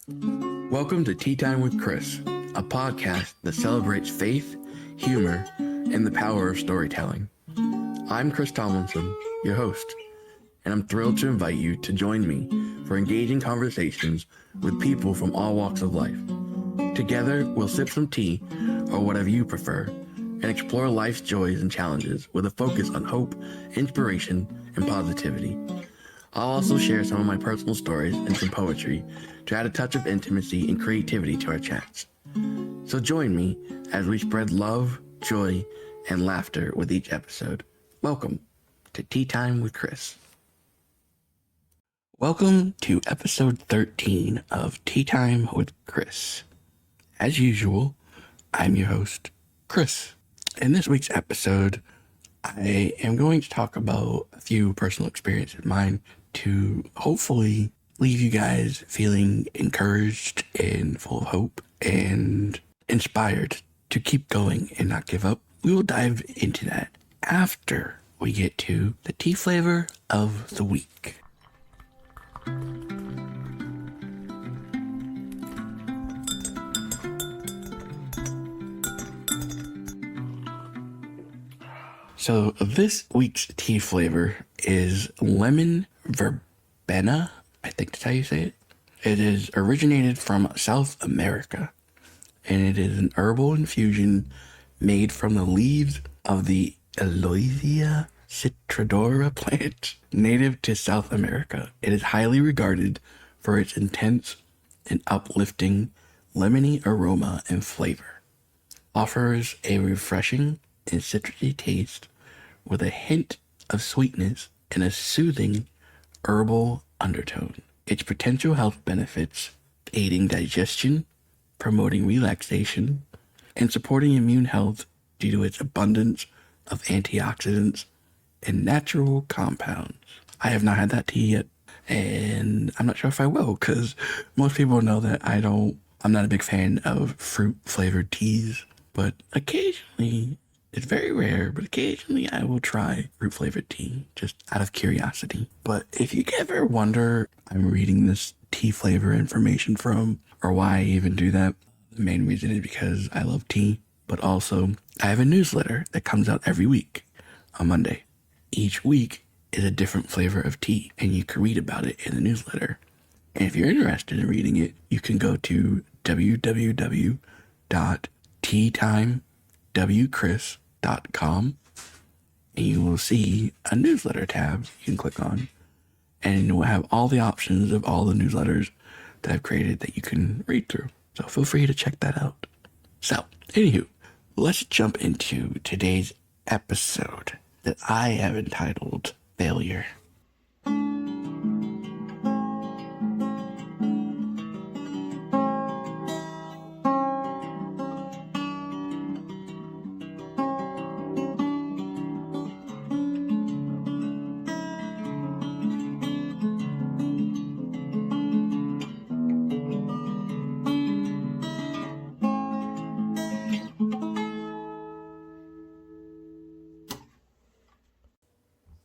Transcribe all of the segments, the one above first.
Welcome to Tea Time with Chris, a podcast that celebrates faith, humor, and the power of storytelling. I'm Chris Tomlinson, your host, and I'm thrilled to invite you to join me for engaging conversations with people from all walks of life. Together, we'll sip some tea, or whatever you prefer, and explore life's joys and challenges with a focus on hope, inspiration, and positivity. I'll also share some of my personal stories and some poetry to add a touch of intimacy and creativity to our chats. So join me as we spread love, joy, and laughter with each episode. Welcome to Tea Time with Chris. Welcome to episode 13 of Tea Time with Chris. As usual, I'm your host, Chris. In this week's episode, I am going to talk about a few personal experiences of mine to hopefully leave you guys feeling encouraged and full of hope and inspired to keep going and not give up. We will dive into that after we get to the tea flavor of the week. So this week's tea flavor is lemon verbena. I think that's how you say it. It is originated from South America, and it is an herbal infusion made from the leaves of the Aloysia citradora plant, native to South America. It is highly regarded for its intense and uplifting lemony aroma and flavor. Offers a refreshing and citrusy taste with a hint of sweetness and a soothing herbal undertone. Its potential health benefits, aiding digestion, promoting relaxation, and supporting immune health due to its abundance of antioxidants and natural compounds. I have not had that tea yet, and I'm not sure if I will, because most people know that I'm not a big fan of fruit-flavored teas, but occasionally, it's very rare, but occasionally I will try fruit-flavored tea, just out of curiosity. But if you ever wonder, I'm reading this tea flavor information from, or why I even do that, the main reason is because I love tea, but also I have a newsletter that comes out every week on Monday. Each week is a different flavor of tea, and you can read about it in the newsletter. And if you're interested in reading it, you can go to www.teatimewchris.com, and you will see a newsletter tab you can click on, and it will have all the options of all the newsletters that I've created that you can read through. So feel free to check that out. So, anywho, let's jump into today's episode that I have entitled Failure.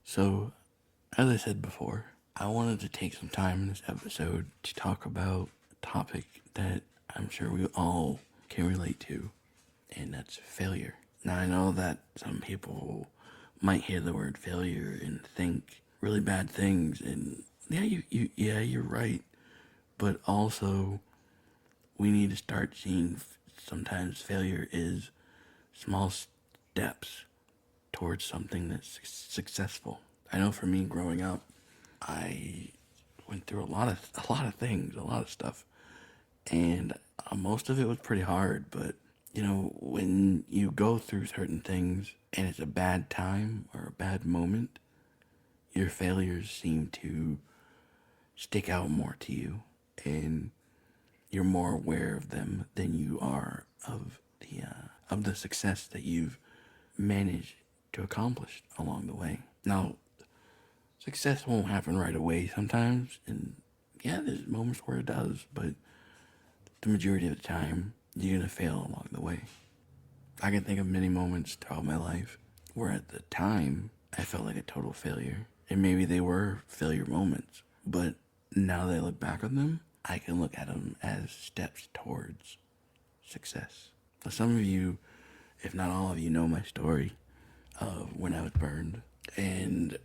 So, as I said before, I wanted to take some time in this episode to talk about a topic that I'm sure we all can relate to, and that's failure. Now, I know that some people might hear the word failure and think really bad things, and you're right. But also, we need to start seeing sometimes failure is small steps towards something that's successful. I know for me growing up, I went through a lot of things, a lot of stuff, and most of it was pretty hard. But when you go through certain things and it's a bad time or a bad moment, your failures seem to stick out more to you, and you're more aware of them than you are of the success that you've managed to accomplish along the way. Now, success won't happen right away sometimes, and there's moments where it does, but the majority of the time, you're gonna fail along the way. I can think of many moments throughout my life where at the time, I felt like a total failure, and maybe they were failure moments, but now that I look back on them, I can look at them as steps towards success. Now, some of you, if not all of you, know my story of when I was burned. And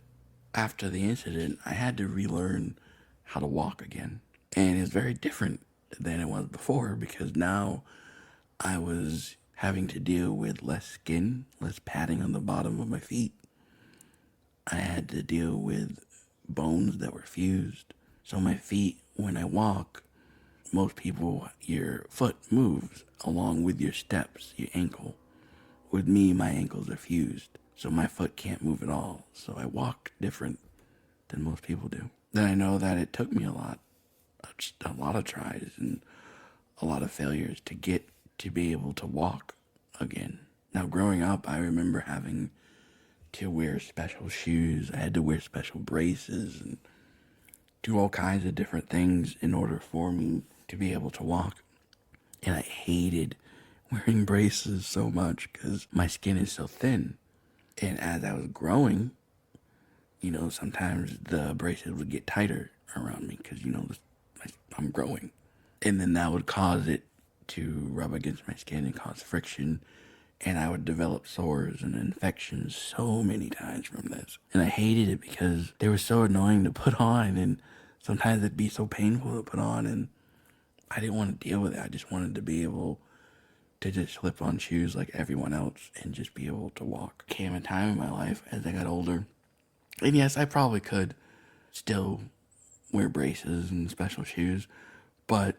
after the incident, I had to relearn how to walk again. And it's very different than it was before because now I was having to deal with less skin, less padding on the bottom of my feet. I had to deal with bones that were fused. So my feet, when I walk, most people, your foot moves along with your steps, your ankle. With me, my ankles are fused, so my foot can't move at all. So I walk different than most people do. Then I know that it took me a lot of tries and a lot of failures to get to be able to walk again. Now, growing up, I remember having to wear special shoes. I had to wear special braces and do all kinds of different things in order for me to be able to walk. And I hated wearing braces so much because my skin is so thin. And as I was growing, sometimes the braces would get tighter around me because, I'm growing. And then that would cause it to rub against my skin and cause friction. And I would develop sores and infections so many times from this. And I hated it because they were so annoying to put on. And sometimes it'd be so painful to put on. And I didn't want to deal with it. I just wanted to be able to just slip on shoes like everyone else and just be able to walk. Came a time in my life as I got older. And yes, I probably could still wear braces and special shoes, but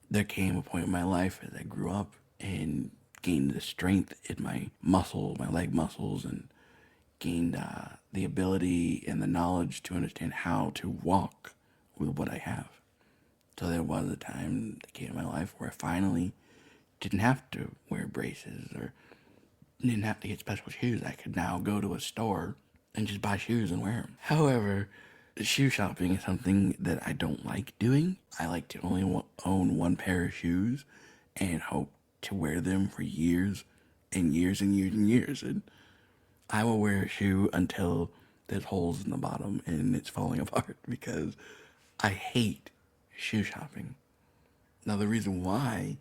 there came a point in my life as I grew up and gained the strength in my leg muscles, and gained the ability and the knowledge to understand how to walk with what I have. So there was a time that came in my life where I finally didn't have to wear braces or didn't have to get special shoes. I could now go to a store and just buy shoes and wear them. However, shoe shopping is something that I don't like doing. I like to only own one pair of shoes and hope to wear them for years and years and years and years. And I will wear a shoe until there's holes in the bottom and it's falling apart because I hate shoe shopping. Now, the reason why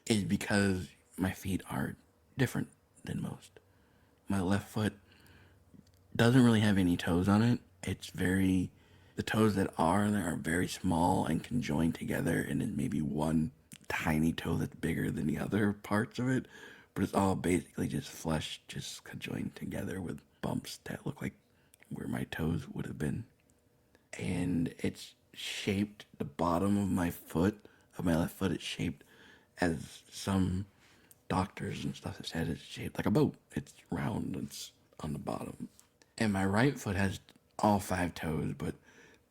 is because my feet are different than most. My left foot doesn't really have any toes on it. The toes that are there are very small and can join together, and then maybe one tiny toe that's bigger than the other parts of it. But it's all basically just flesh, just conjoined together with bumps that look like where my toes would have been. And it's shaped, the bottom of my foot, of my left foot, it's shaped as some doctors and stuff have said it's shaped like a boat. It's round, it's on the bottom. And my right foot has all five toes, but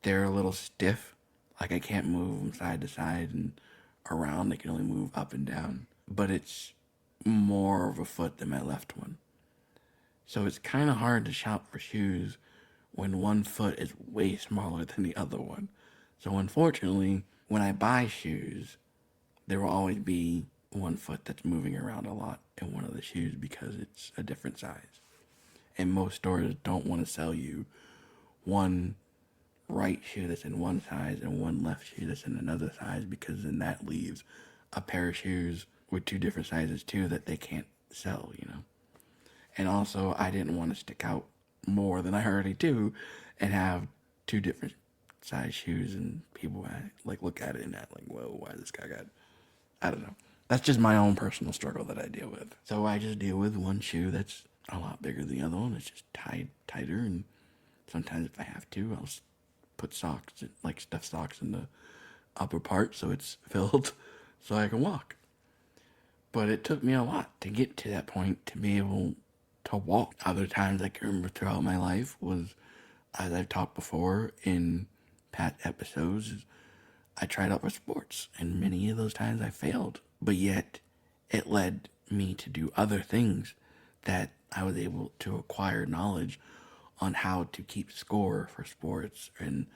they're a little stiff. Like I can't move them side to side and around. They can only move up and down. But it's more of a foot than my left one. So it's kind of hard to shop for shoes when one foot is way smaller than the other one. So unfortunately, when I buy shoes, there will always be one foot that's moving around a lot in one of the shoes because it's a different size. And most stores don't want to sell you one right shoe that's in one size and one left shoe that's in another size, because then that leaves a pair of shoes with two different sizes too that they can't sell. And also, I didn't want to stick out more than I already do and have two different size shoes, and people like look at it and act like, whoa, why this guy got, I don't know. That's just my own personal struggle that I deal with. So I just deal with one shoe that's a lot bigger than the other one. It's just tied tighter, and sometimes if I have to, I'll put socks, like stuff socks in the upper part so it's filled so I can walk. But it took me a lot to get to that point to be able to walk. Other times I can remember throughout my life was, as I've talked before in past episodes, I tried out for sports, and many of those times I failed. But yet, it led me to do other things that I was able to acquire knowledge on how to keep score for sports and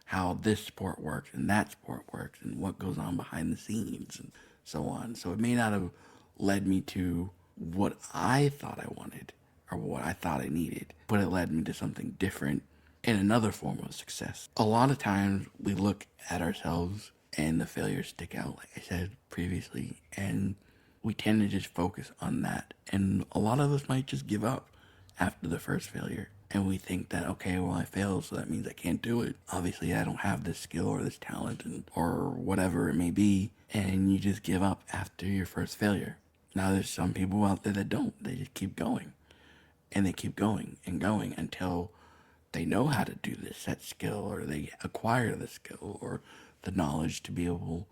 how this sport works and that sport works and what goes on behind the scenes and so on. So it may not have led me to what I thought I wanted or what I thought I needed, but it led me to something different in another form of success. A lot of times we look at ourselves and the failures stick out, like I said previously, and we tend to just focus on that. And a lot of us might just give up after the first failure. And we think that, okay, well, I failed, so that means I can't do it. Obviously, I don't have this skill or this talent or whatever it may be. And you just give up after your first failure. Now, there's some people out there that don't. They just keep going. And they keep going and going until they know how to do this set skill, or they acquire the skill or the knowledge to be able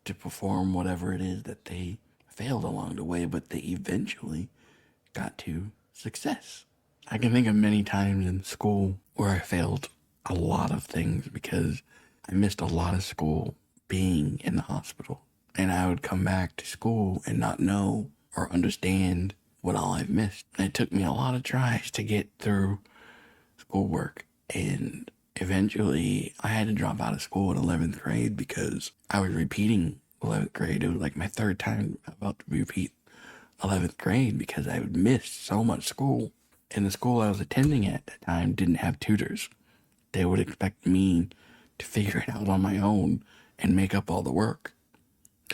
to perform whatever it is that they failed along the way, but they eventually got to success. I can think of many times in school where I failed a lot of things because I missed a lot of school being in the hospital. And I would come back to school and not know or understand what all I've missed. And it took me a lot of tries to get through schoolwork. And eventually I had to drop out of school in 11th grade because I was repeating 11th grade. It was like my third time about to repeat 11th grade because I had missed so much school. And the school I was attending at that time didn't have tutors. They would expect me to figure it out on my own and make up all the work.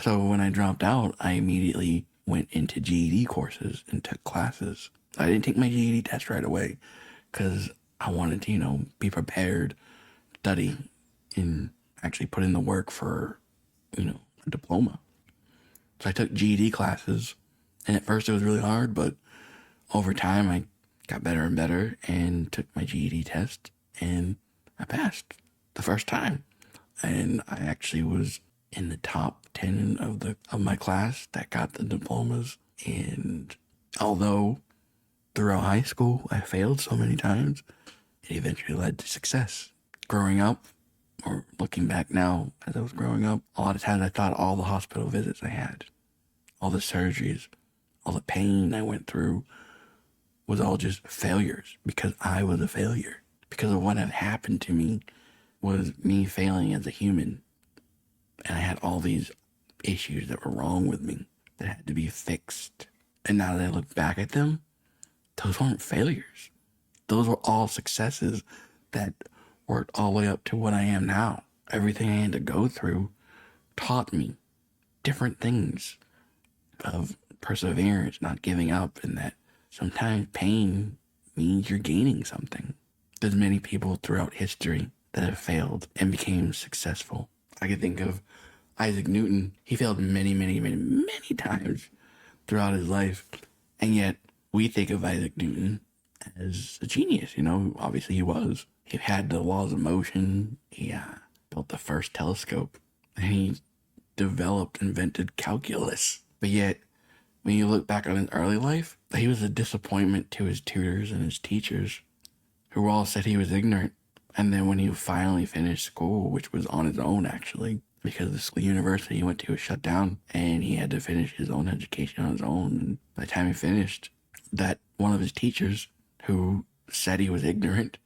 So when I dropped out, I immediately went into GED courses and took classes. I didn't take my GED test right away because I wanted to, be prepared, study, and actually put in the work for, a diploma. So I took GED classes, and at first it was really hard, but over time I got better and better and took my GED test, and I passed the first time. And I actually was in the top 10 of my class that got the diplomas. And although throughout high school I failed so many times, it eventually led to success. Growing up, or looking back now as I was growing up, a lot of times I thought all the hospital visits I had, all the surgeries, all the pain I went through was all just failures because I was a failure. Because of what had happened to me was me failing as a human. And I had all these issues that were wrong with me that had to be fixed. And now that I look back at them, those weren't failures. Those were all successes that worked all the way up to what I am now. Everything I had to go through taught me different things of perseverance, not giving up, and that sometimes pain means you're gaining something. There's many people throughout history that have failed and became successful. I can think of Isaac Newton. He failed many, many, many, many times throughout his life. And yet we think of Isaac Newton as a genius. Obviously he was. He had the laws of motion. He built the first telescope. And he invented calculus. But yet, when you look back on his early life, he was a disappointment to his tutors and his teachers, who all said he was ignorant. And then when he finally finished school, which was on his own actually, because the university he went to was shut down, and he had to finish his own education on his own. And by the time he finished, that one of his teachers, who said he was ignorant,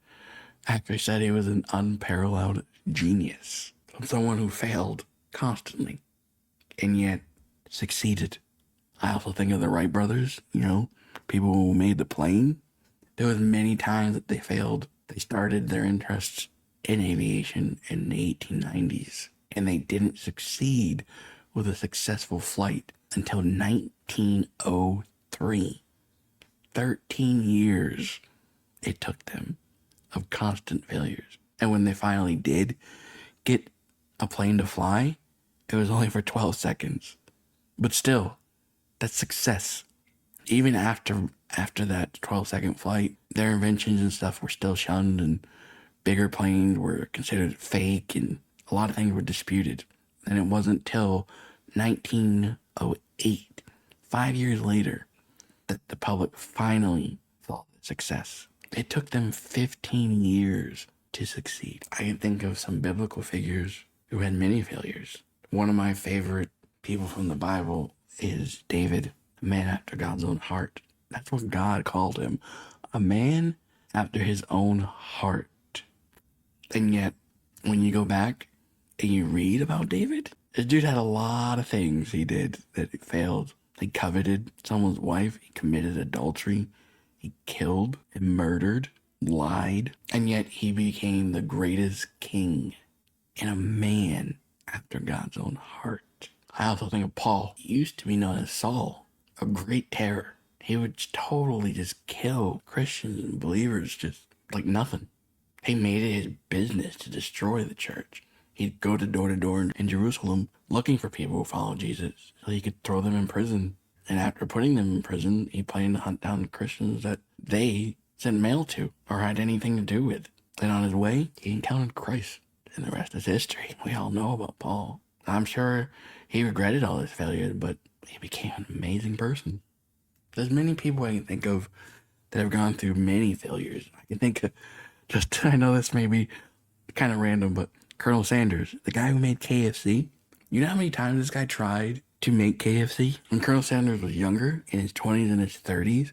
actually said he was an unparalleled genius. Someone who failed constantly and yet succeeded. I also think of the Wright brothers, people who made the plane. There was many times that they failed. They started their interests in aviation in the 1890s, and they didn't succeed with a successful flight until 1903. 13 years it took them of constant failures. And when they finally did get a plane to fly, it was only for 12 seconds. But still, that's success. Even after that 12-second flight, their inventions and stuff were still shunned, and bigger planes were considered fake, and a lot of things were disputed. And it wasn't till 1908, 5 years later, that the public finally saw the success. It took them 15 years to succeed. I can think of some biblical figures who had many failures. One of my favorite people from the Bible is David, a man after God's own heart. That's what God called him, a man after his own heart. And yet, when you go back and you read about David, this dude had a lot of things he did that failed. He coveted someone's wife, he committed adultery, he killed and murdered, lied, and yet he became the greatest king. And a man after God's own heart. I also think of Paul. He used to be known as Saul, a great terror. He would totally just kill Christians and believers just like nothing. He made it his business to destroy the church. He'd go to door in Jerusalem looking for people who followed Jesus so he could throw them in prison. And after putting them in prison, he planned to hunt down Christians that they sent mail to or had anything to do with. And on his way, he encountered Christ. And the rest is history. We all know about Paul. I'm sure he regretted all his failures, but he became an amazing person. There's many people I can think of that have gone through many failures. I can think of I know this may be kind of random, but Colonel Sanders, the guy who made KFC, you know how many times this guy tried to make KFC? When Colonel Sanders was younger, in his 20s and his 30s,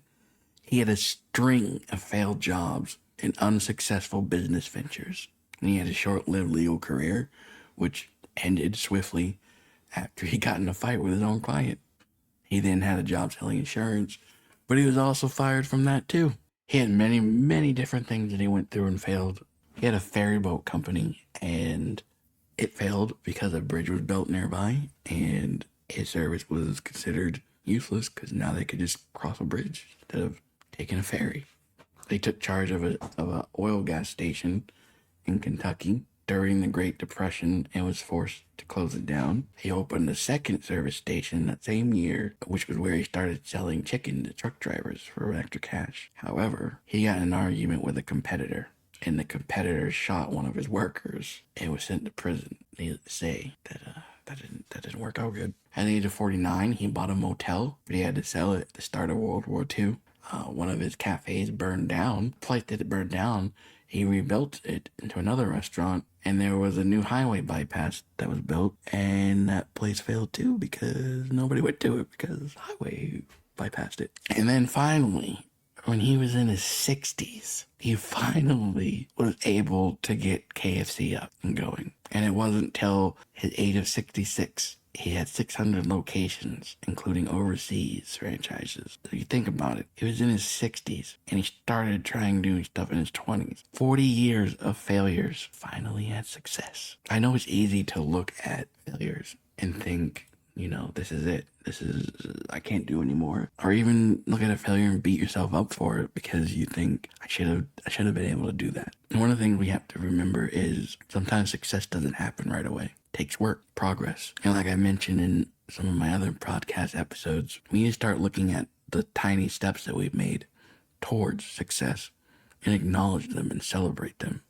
he had a string of failed jobs and unsuccessful business ventures. And he had a short-lived legal career, which ended swiftly after he got in a fight with his own client. He then had a job selling insurance, but he was also fired from that too. He had many, many different things that he went through and failed. He had a ferry boat company, and it failed because a bridge was built nearby, and his service was considered useless because now they could just cross a bridge instead of taking a ferry. They took charge of a oil gas station in Kentucky during the Great Depression and was forced to close it down. He opened a second service station that same year, which was where he started selling chicken to truck drivers for extra cash. However, he got in an argument with a competitor, and the competitor shot one of his workers and was sent to prison. Needless to say, that didn't work out good. At the age of 49, he bought a motel, but he had to sell it at the start of World War II. One of his cafes burned down. The place that it burned down, he rebuilt it into another restaurant, and there was a new highway bypass that was built, and that place failed too because nobody went to it because the highway bypassed it. And then finally, when he was in his 60s, he finally was able to get KFC up and going. And it wasn't till his age of 66. He had 600 locations, including overseas franchises. So you think about it, he was in his 60s, and he started trying new stuff in his 20s. 40 years of failures, finally had success. I know it's easy to look at failures and think, this is it. I can't do anymore. Or even look at a failure and beat yourself up for it because you think, I should have been able to do that. And one of the things we have to remember is sometimes success doesn't happen right away. It takes work, progress. And like I mentioned in some of my other podcast episodes, we need to start looking at the tiny steps that we've made towards success and acknowledge them and celebrate them.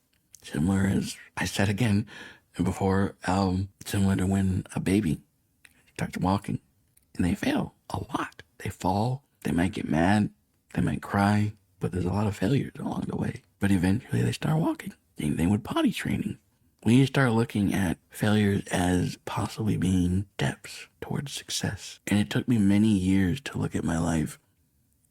Similar as I said again before, similar to when a baby starts walking and they fail a lot. They fall, they might get mad, they might cry, but there's a lot of failures along the way. But eventually they start walking. Same thing with potty training. We need to start looking at failures as possibly being steps towards success. And it took me many years to look at my life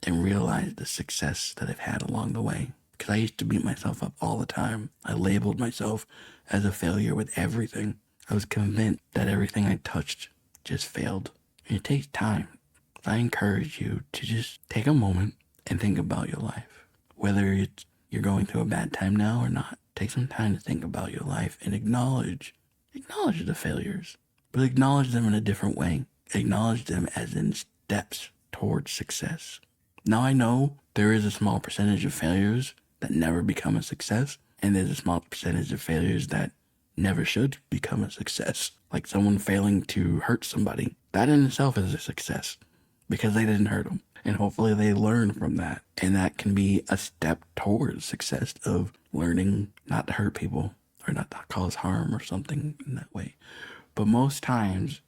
and realize the success that I've had along the way. Because I used to beat myself up all the time. I labeled myself as a failure with everything. I was convinced that everything I touched just failed. And it takes time. I encourage you to just take a moment and think about your life. Whether you're going through a bad time now or not. Take some time to think about your life and acknowledge the failures, but acknowledge them in a different way. Acknowledge them as in steps towards success. Now I know there is a small percentage of failures that never become a success, and there's a small percentage of failures that never should become a success. Like someone failing to hurt somebody. That in itself is a success because they didn't hurt them. And hopefully they learn from that. And that can be a step towards success of learning not to hurt people or not to cause harm or something in that way. But most times,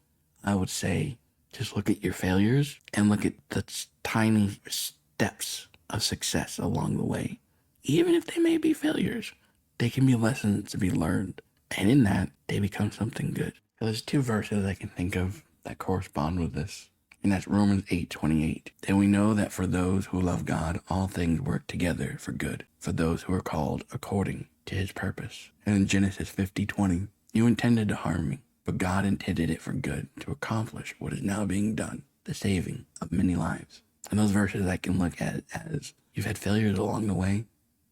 I would say, just look at your failures and look at the tiny steps of success along the way. Even if they may be failures, they can be lessons to be learned. And in that, they become something good. So there's two verses I can think of that correspond with this. And that's Romans 8:28. Then we know that for those who love God, all things work together for good, for those who are called according to his purpose. And in Genesis 50:20, you intended to harm me, but God intended it for good, to accomplish what is now being done, the saving of many lives. And those verses I can look at as you've had failures along the way.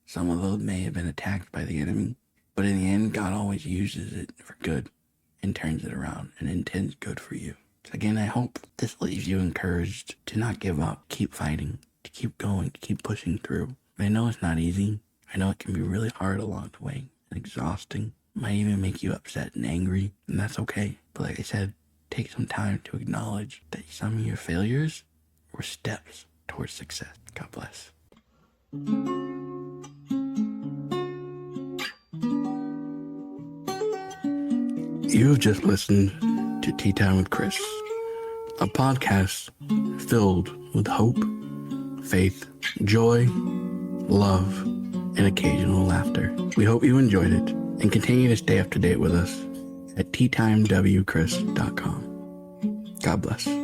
Some of those may have been attacked by the enemy, but in the end, God always uses it for good. and turns it around and intends good for you. So again, I hope this leaves you encouraged to not give up, keep fighting, to keep going, to keep pushing through. I know it's not easy. I know it can be really hard along the way and exhausting. It might even make you upset and angry, and that's okay. But like I said, take some time to acknowledge that some of your failures were steps towards success. God bless. You have just listened to Tea Time with Chris, a podcast filled with hope, faith, joy, love, and occasional laughter. We hope you enjoyed it and continue to stay up to date with us at teatimewchris.com. God bless.